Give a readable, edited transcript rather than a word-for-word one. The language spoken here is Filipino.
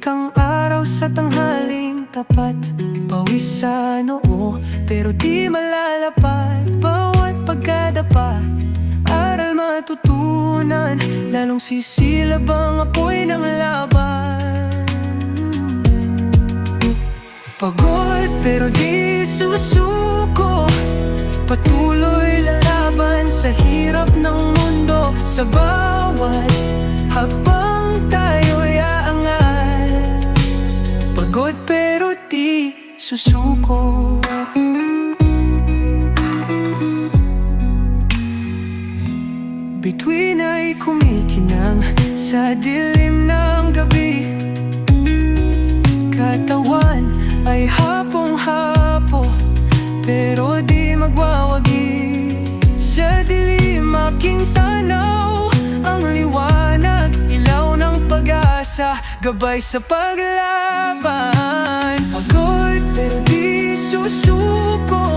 ang araw sa tanghaling tapat. Pawis sa noo, pero di malalapat. Bawat pagkadapa, aral matutunan. Lalong sisilab ang apoy ng laban. Pagod pero di susuko, patuloy lalaban sa hirap ng mundo. Sa bawat hakbang tayo'y aangat. Pagod pero di susuko. Bituin ay kumikinang sa dilim ng gabi. Katawan ay hapong-hapo, pero di magwawagi. Sa dilim aking tanaw, ang liwanag, ilaw ng pag-asa, gabay sa paglaban. Pagod pero di susuko,